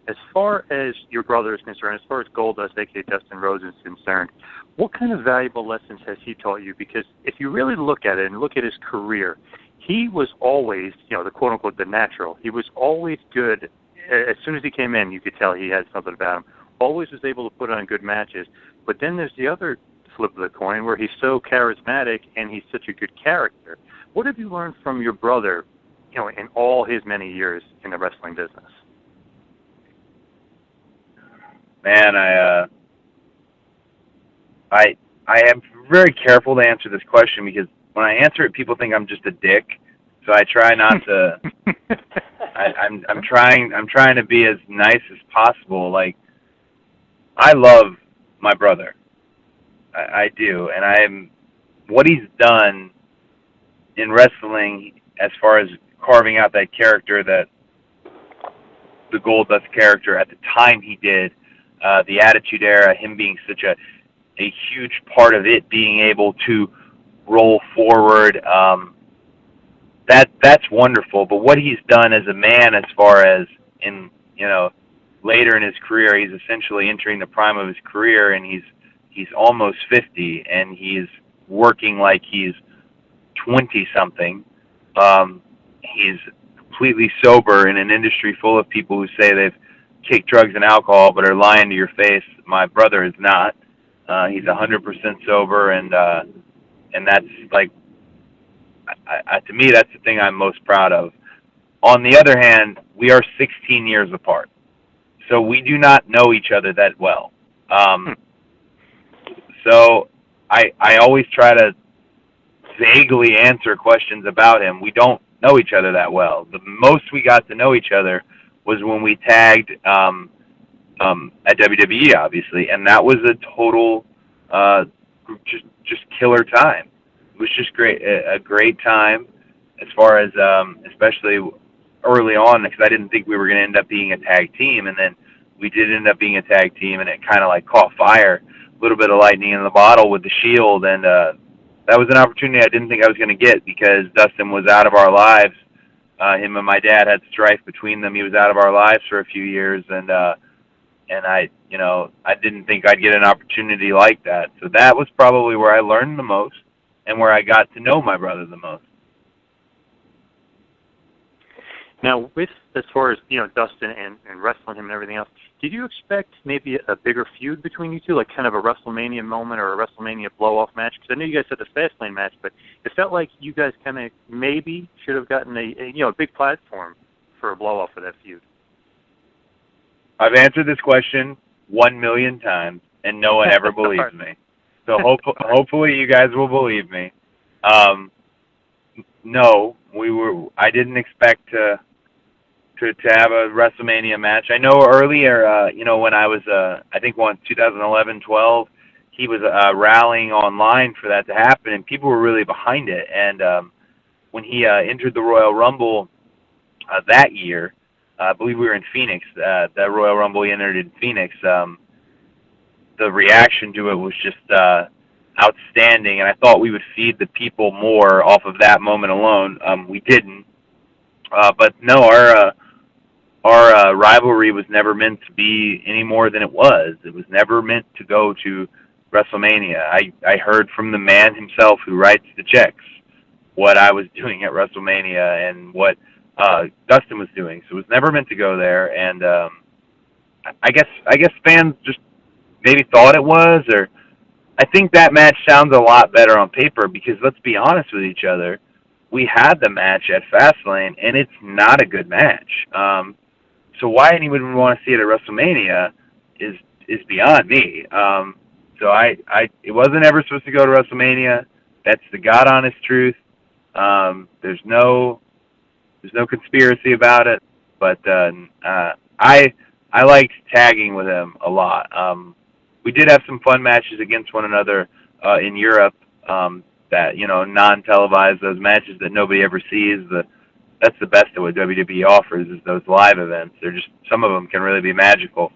As far as your brother is concerned, as far as Goldust, aka Dustin Rhodes, is concerned, what kind of valuable lessons has he taught you? Because if you really look at it and look at his career, he was always, the quote-unquote the natural. He was always good. As soon as he came in, you could tell he had something about him. Always was able to put on good matches. But then there's the other flip of the coin where he's so charismatic and he's such a good character. What have you learned from your brother, in all his many years in the wrestling business? Man, I am very careful to answer this question because when I answer it, people think I'm just a dick. So I try not to. I'm trying to be as nice as possible. Like, I love my brother. I do, and what he's done in wrestling as far as carving out that character, that the Goldust character at the time he did, the Attitude Era, him being such a huge part of it, being able to roll forward. That's wonderful. But what he's done as a man, as far as in later in his career, he's essentially entering the prime of his career, and he's almost 50, and he's working like he's 20-something. He's completely sober in an industry full of people who say they've kicked drugs and alcohol but are lying to your face. My brother is not. He's 100% sober, and that's like, to me, that's the thing I'm most proud of. On the other hand, we are 16 years apart, so we do not know each other that well. So I always try to vaguely answer questions about him. We don't know each other that well. The most we got to know each other was when we tagged at WWE, obviously, and that was a total just killer time. It was just a great time as far as especially early on, because I didn't think we were going to end up being a tag team, and then we did end up being a tag team, and it kind of like caught fire, a little bit of lightning in the bottle with the Shield, and that was an opportunity I didn't think I was going to get because Dustin was out of our lives. Him and my dad had strife between them. He was out of our lives for a few years, and I didn't think I'd get an opportunity like that. So that was probably where I learned the most and where I got to know my brother the most. Now, as far as Dustin and wrestling him and everything else, did you expect maybe a bigger feud between you two, like kind of a WrestleMania moment or a WrestleMania blow-off match? Because I know you guys had the Fastlane match, but it felt like you guys kind of maybe should have gotten a big platform for a blow-off for that feud. I've answered this question 1 million times, and no one ever believes me. So hopefully you guys will believe me. No, I didn't expect to have a WrestleMania match. I know earlier, when I was, I think 2011-12, he was rallying online for that to happen, and people were really behind it. And when he entered the Royal Rumble that year, I believe we were in Phoenix, that Royal Rumble he entered in Phoenix, the reaction to it was just outstanding, and I thought we would feed the people more off of that moment alone. We didn't. But no, our rivalry was never meant to be any more than it was. It was never meant to go to WrestleMania. I heard from the man himself who writes the checks what I was doing at WrestleMania and what Dustin was doing. So it was never meant to go there. And I guess fans just maybe thought it was, or I think that match sounds a lot better on paper because let's be honest with each other. We had the match at Fastlane, and it's not a good match. So why anyone would want to see it at WrestleMania is beyond me. So it wasn't ever supposed to go to WrestleMania. That's the God honest truth. There's no conspiracy about it. But I liked tagging with him a lot. We did have some fun matches against one another in Europe. That non-televised, those matches that nobody ever sees. That's the best of what WWE offers is those live events. They're just, some of them can really be magical.